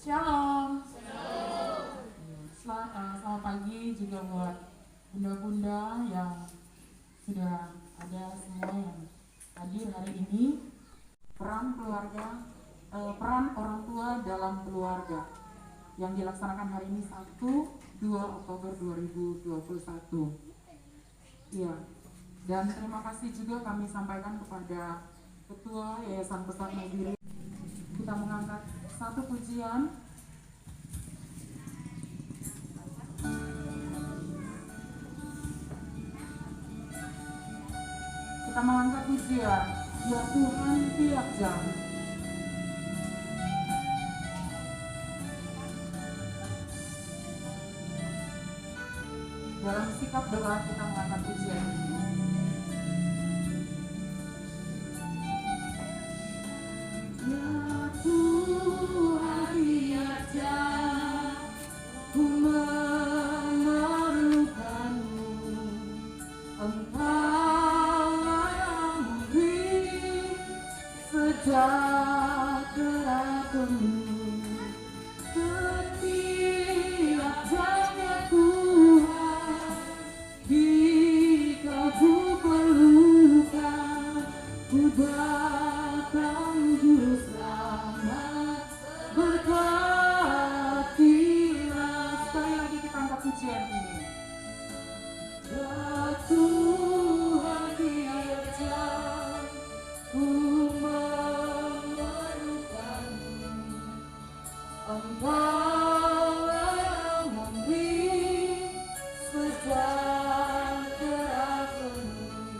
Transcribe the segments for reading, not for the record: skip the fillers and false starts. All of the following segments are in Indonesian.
Shalom. Selamat pagi juga buat bunda-bunda yang sudah ada semua yang hadir hari ini. Peran orang tua dalam keluarga yang dilaksanakan hari ini Sabtu 2 Oktober 2021. Iya. Dan terima kasih juga kami sampaikan kepada Ketua Yayasan Besar Mandiri. Kita mengangkat satu pujian. Kita mengangkat pujian, ya Tuhan tiap jam. Dalam sikap doa kita mengangkat pujian ini. Ya Tuhan tiap jam ku memerlukanmu, Engkaulah yang memberi sejahtera penuh setiap jamnya Tuhan. Jika ku perlukan, ku datang juru selamat, berkatilah. Sekali lagi kita angkat pujian ini. Ya Tuhan tiap jam ku memerlukanmu, Engkaulah yang memberi sejahtera penuh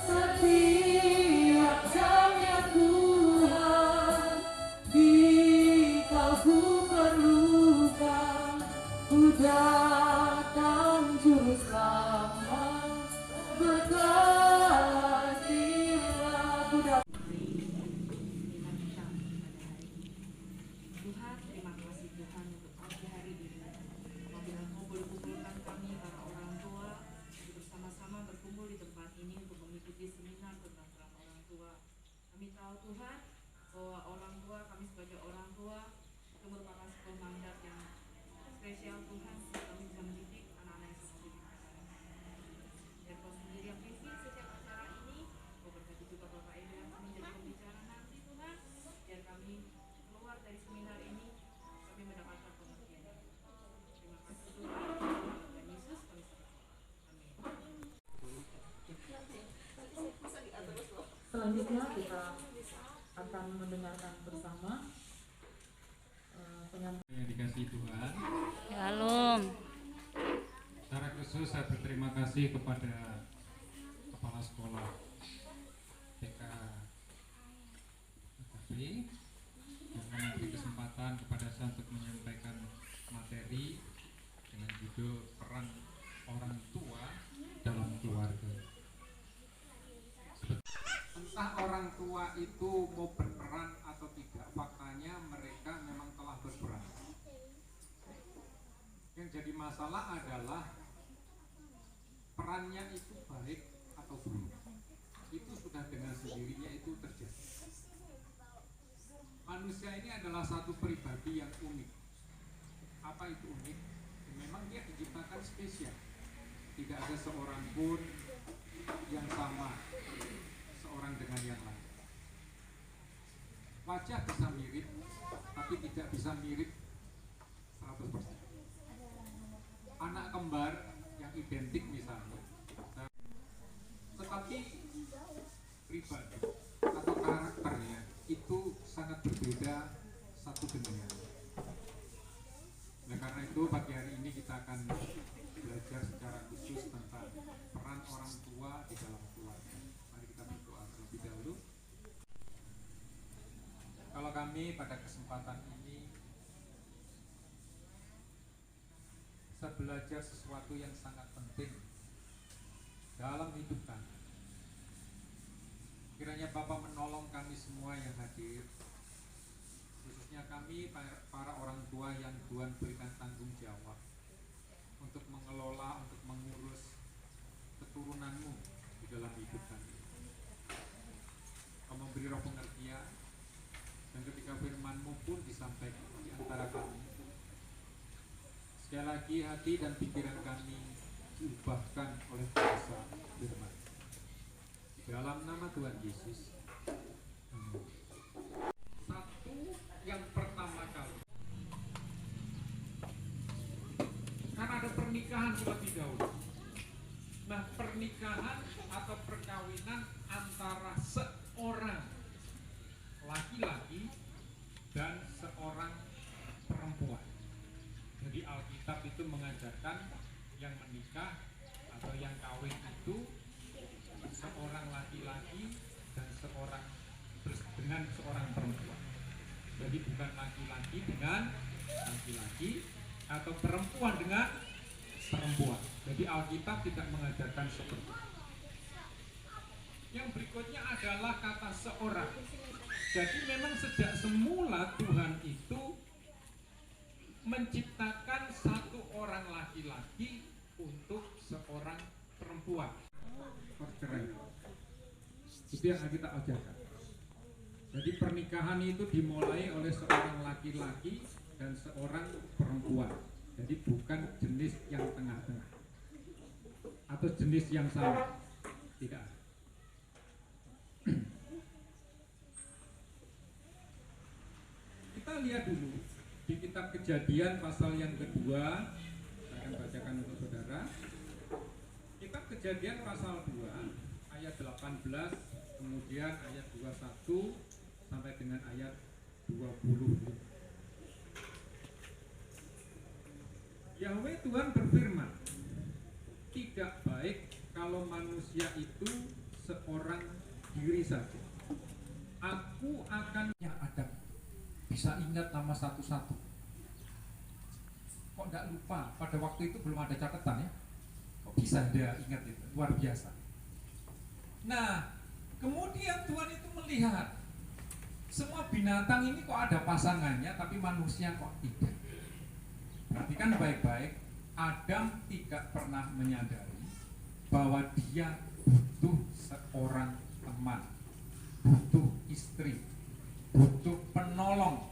setiap jamnya Tuhan. Jika ku perlukan, ku datang juru selamat, berkatilah. Ku datang. Tuhan, terima kasih Tuhan untuk pagi hari ini. Apabila Engkau berkumpulkan kami para orang tua untuk bersama-sama berkumpul di tempat ini untuk mengikuti seminar tentang peran orang tua. Kami tahu Tuhan bahwa orang tua, kami sebagai orang tua itu merupakan sebuah mandat yang spesial Tuhan, sehingga kami bisa mendidik anak-anak yang sedang dididik kami. Dan Kau sendiri yang pimpin setiap acara ini. Kau berkati juga Bapak Ibu yang akan menjadi pembicara nanti Tuhan, biar kami keluar dari seminar ini kami mendapatkan pengertian. Terima kasih Tuhan, dan Yesus kami serahkan. Amin. Selanjutnya kita akan mendengarkan bersama penyampaian Yang dikasihi Tuhan, Shalom. secara khusus saya berterima kasih kepada Kepala Sekolah TK AKB yang memberi kesempatan kepada saya untuk menyampaikan materi dengan judul peran orang tua dalam keluarga. Entah orang tua itu mau berperan atau tidak, faktanya mereka memang telah berperan. Yang jadi masalah adalah perannya itu baik atau buruk. Itu sudah dengan sendirinya itu terjadi. Manusia ini adalah satu pribadi yang unik. Apa itu unik? Memang dia diciptakan spesial. Tidak ada seorang pun yang sama seorang dengan yang lain. Wajah bisa mirip, tapi tidak bisa mirip 100%. Anak kembar yang identik misalnya, tetapi pribadi atau karakternya itu sangat berbeda satu dengan yang lain. Nah, karena itu pagi hari ini kita akan belajar secara khusus tentang peran orang tua di dalam pada kesempatan ini saya belajar sesuatu yang sangat penting dalam hidup kami. Kiranya Bapak menolong kami semua yang hadir, khususnya kami para orang tua yang Tuhan berikan tanggung jawab untuk mengelola, untuk mengurus keturunanmu di dalam hidup kami. Kau memberi roh pengertian, dan ketika firman-Mu pun disampaikan di antara kami, sekali lagi hati dan pikiran kami diubahkan oleh kuasa firman. Di dalam nama Tuhan Yesus. Amin. Satu yang pertama kali, karena ada pernikahan terlebih dahulu. Nah, pernikahan atau perkawinan antara seorang laki-laki dan seorang perempuan. Jadi Alkitab itu mengajarkan yang menikah atau yang kawin itu seorang laki-laki dan dengan seorang perempuan. Jadi bukan laki-laki dengan laki-laki atau perempuan dengan perempuan. Jadi Alkitab tidak mengajarkan seperti itu. Yang berikutnya adalah kata seorang. Jadi memang sejak semula Tuhan itu menciptakan satu orang laki-laki untuk seorang perempuan. Perceraian. Itu yang kita ajarkan. Jadi pernikahan itu dimulai oleh seorang laki-laki dan seorang perempuan. Jadi bukan jenis yang tengah-tengah atau jenis yang sama. Tidak. Kita lihat dulu di kitab Kejadian pasal yang kedua. Saya akan bacakan untuk saudara. Kitab Kejadian pasal 2 ayat 18, kemudian ayat 21 sampai dengan ayat 20. Yahweh Tuhan berfirman, tidak baik kalau manusia itu seorang diri saja. Aku akan yang ada bisa ingat nama satu-satu. Kok tidak lupa? Pada waktu itu belum ada catatan ya. Kok bisa dia ingat itu? Luar biasa. Nah, kemudian Tuhan itu melihat semua binatang ini kok ada pasangannya, tapi manusia kok tidak. Perhatikan baik-baik, Adam tidak pernah menyadari bahwa dia butuh seorang teman, butuh istri, butuh penolong.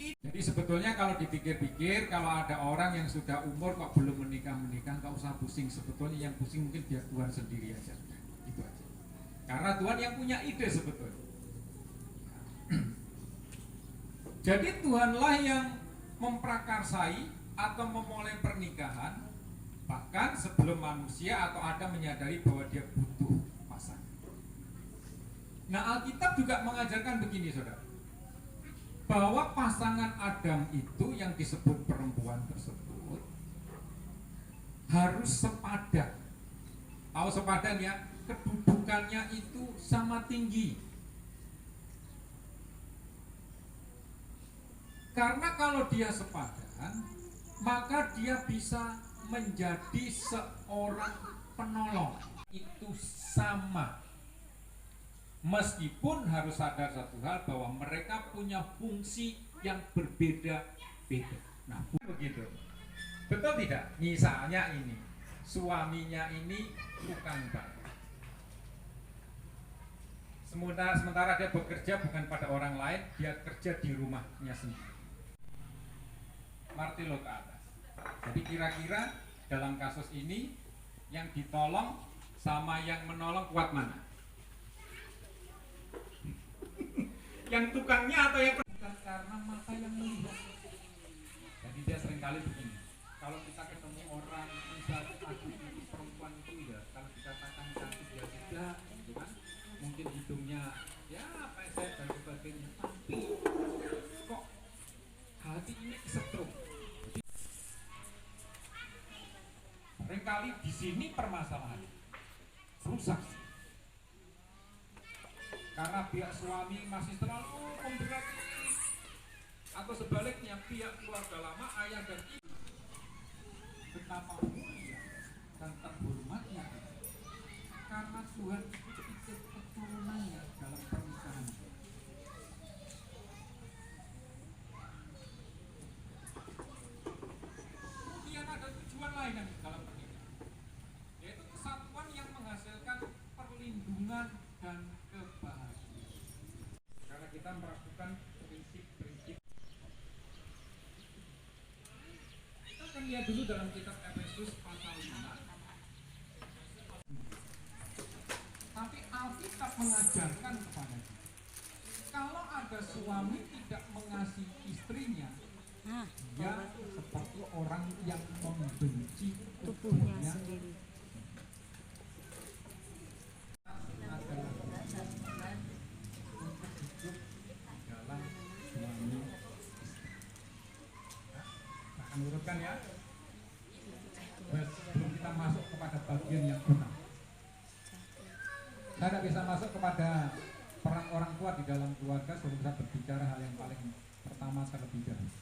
Jadi sebetulnya kalau dipikir-pikir, kalau ada orang yang sudah umur kok belum menikah-menikah, nggak usah pusing. Sebetulnya yang pusing mungkin biar Tuhan sendiri aja. Gitu aja. Karena Tuhan yang punya ide sebetulnya. Jadi Tuhanlah yang memprakarsai atau memulai pernikahan, bahkan sebelum manusia atau Adam menyadari bahwa dia butuh pasangan. Nah, Alkitab juga mengajarkan begini, saudara, bahwa pasangan Adam itu yang disebut perempuan tersebut harus sepadan. Tahu sepadan ya? Kedudukannya itu sama tinggi. Karena kalau dia sepadan, maka dia bisa menjadi seorang penolong. Itu sama. Meskipun harus sadar satu hal bahwa mereka punya fungsi yang berbeda-beda. Nah, begitu. Betul tidak? Misalnya ini, suaminya ini tukang bakar. Sementara dia bekerja bukan pada orang lain, dia kerja di rumahnya sendiri. Martillo ke atas. Jadi kira-kira dalam kasus ini yang ditolong sama yang menolong kuat mana? Yang tukangnya atau yang bukan karena mata yang melihat. Jadi dia seringkali begini. Kalau kita ketemu orang misalnya aduh perempuan itu ya, kalau dikatakan cantik ya tidak, gitu kan? Mungkin hidungnya ya pesek dan sebagainya. Tapi kok hati ini kesetrum. Seringkali di sini permasalahan rusak. karena pihak suami masih terlalu memberati, atau sebaliknya pihak keluarga lama ayah dan ibu, betapa mulia dan terhormatnya karena Tuhan ikut keturunannya dalam pernikahan. Kemudian ada tujuan lain yang dalam pernikahan, yaitu kesatuan yang menghasilkan perlindungan dan kebahagiaan. Karena kita melakukan prinsip-prinsip. Kita akan lihat dulu dalam kitab Efesus pasal 5. Tapi Alkitab mengajarkan kepada kita, kalau ada suami tidak mengasihi istrinya, dia seperti orang yang membenci tubuhnya sendiri. Urutkan ya. Sebelum kita masuk kepada bagian yang benar, saya tidak bisa masuk kepada peran orang tua di dalam keluarga sebelum saya berbicara hal yang paling pertama terlebih dahulu.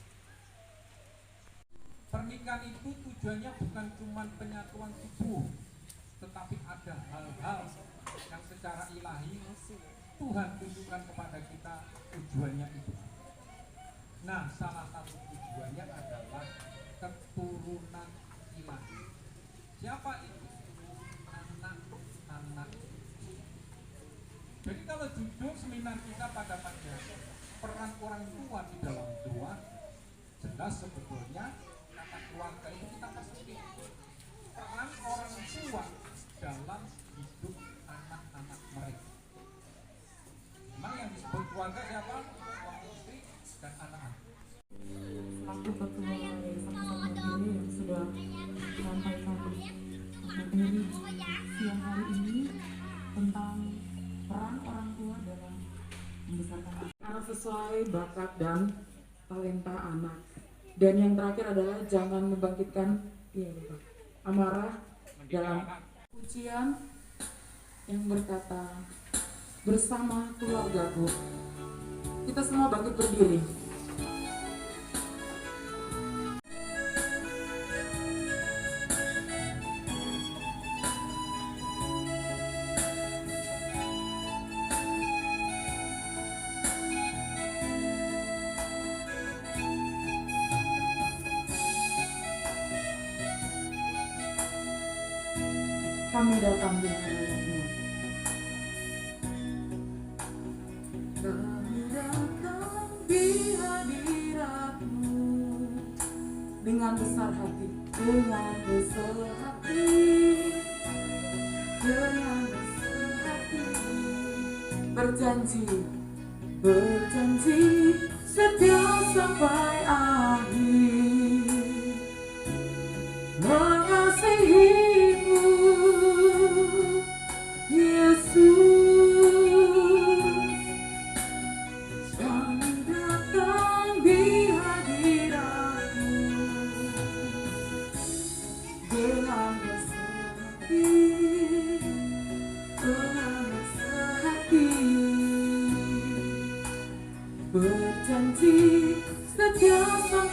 Pernikahan itu tujuannya bukan cuma penyatuan tubuh, tetapi ada hal-hal yang secara ilahi Tuhan tunjukkan kepada kita tujuannya itu. Nah, salah satu tujuannya adalah keturunan ilahi. Siapa itu? Anak-anak. Jadi kalau judul seminar kita pada peran orang tua di dalam doa, jelas sebetulnya kata keluarga itu kita pasti peran orang tua dalam hidup anak-anak mereka. Memang yang disebut keluarga siapa? Suami istri dan anak-anak. Selaku ketua Yayasan Kesatuan Mandiri yang sudah menyampaikan materi siang hari ini tentang peran orang tua dalam membesarkan anak sesuai bakat dan talenta anak. Dan yang terakhir adalah jangan membangkitkan amarah dalam pujian yang berkata, bersama keluargaku. Kita semua bangkit berdiri. Kami datang di hadirat-Mu. Kami datang di hadirat-Mu dengan besar hati, dengan besar hati, dengan besar hati, berjanji, berjanji setia sampai akhir, mengasihimu Yesus. Kami datang di hadirat-Mu dengan besar hati, dengan besar hati, berjanji setia sampai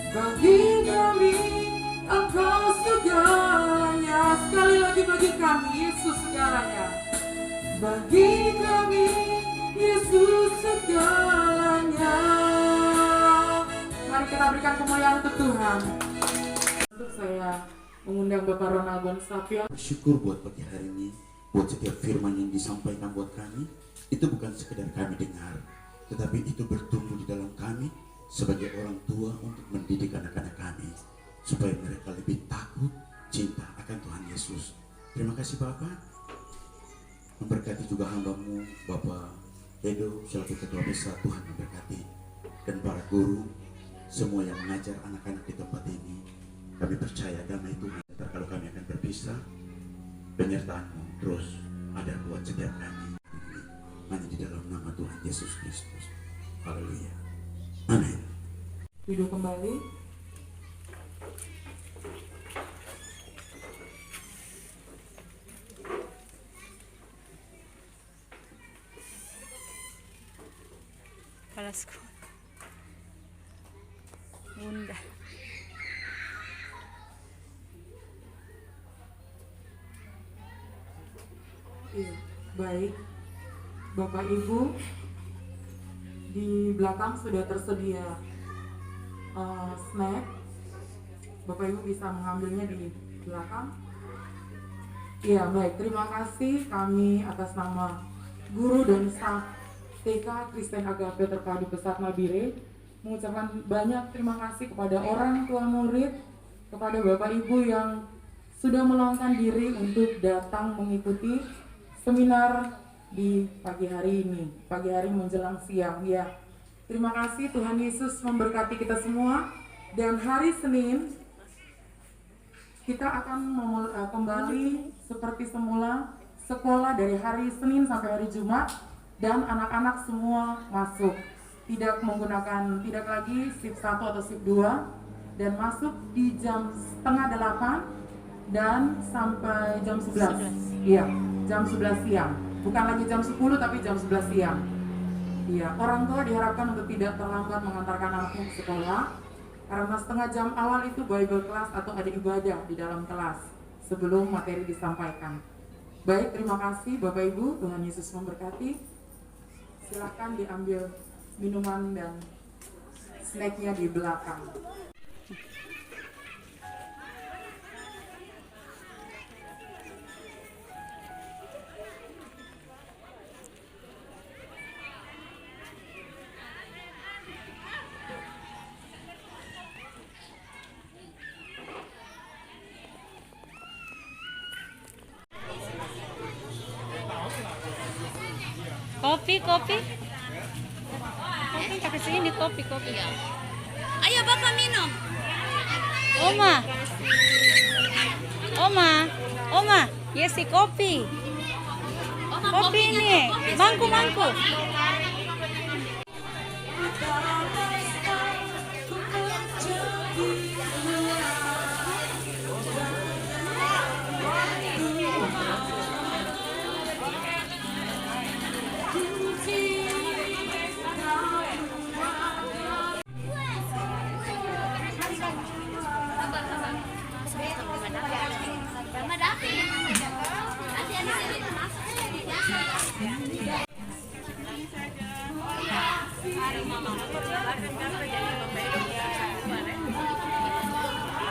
Bagi kami Engkau segalanya. Sekali lagi, bagi kami Yesus segalanya. Bagi kami Yesus segalanya. Mari kita berikan kemuliaan untuk Tuhan. Untuk saya mengundang Bapak Ronald Gonstapio. Bersyukur buat pagi hari ini, buat setiap firman yang disampaikan buat kami. Itu bukan sekedar kami dengar, tetapi itu bertumbuh di dalam kami sebagai orang tua untuk mendidik anak-anak kami, supaya mereka lebih takut, cinta akan Tuhan Yesus. Terima kasih Bapak. Memberkati juga hamba-Mu Bapak Edo selaku Ketua Besar. Tuhan memberkati. Dan para guru, semua yang mengajar anak-anak di tempat ini. Kami percaya damai Tuhan. Ntar kalau kami akan berpisah, penyertaan-Mu terus ada buat setiap kami. Hanya di dalam nama Tuhan Yesus Kristus. Haleluya. Amin. Duduk kembali. Palasku. Bunda. Iya, baik. Bapak Ibu, di belakang sudah tersedia snack. Bapak Ibu bisa mengambilnya di belakang. Iya, baik. Terima kasih kami atas nama guru dan staf TK Kristen Agape Terpadu Besar Nabire mengucapkan banyak terima kasih kepada orang tua murid, kepada Bapak Ibu yang sudah meluangkan diri untuk datang mengikuti seminar di pagi hari ini, pagi hari menjelang siang. Ya, terima kasih. Tuhan Yesus memberkati kita semua. Dan hari Senin kita akan kembali seperti semula, sekolah dari hari Senin sampai hari Jumat, dan anak-anak semua masuk, tidak lagi shift 1 atau shift 2, dan masuk di jam 7:30 dan sampai jam 11. Iya, jam 11 siang. Bukan lagi jam 10 tapi jam 11 siang. Iya, orang tua diharapkan untuk tidak terlambat mengantarkan anaknya ke sekolah, karena setengah jam awal itu Bible class atau ada ibadah di dalam kelas sebelum materi disampaikan. Baik, terima kasih Bapak Ibu, Tuhan Yesus memberkati. Silakan diambil minuman dan snacknya di belakang. Kopi. Kopi tak kesini kopi. Ayo Bapak minum. Oma, Yesi kopi. Kopi ini, mangku.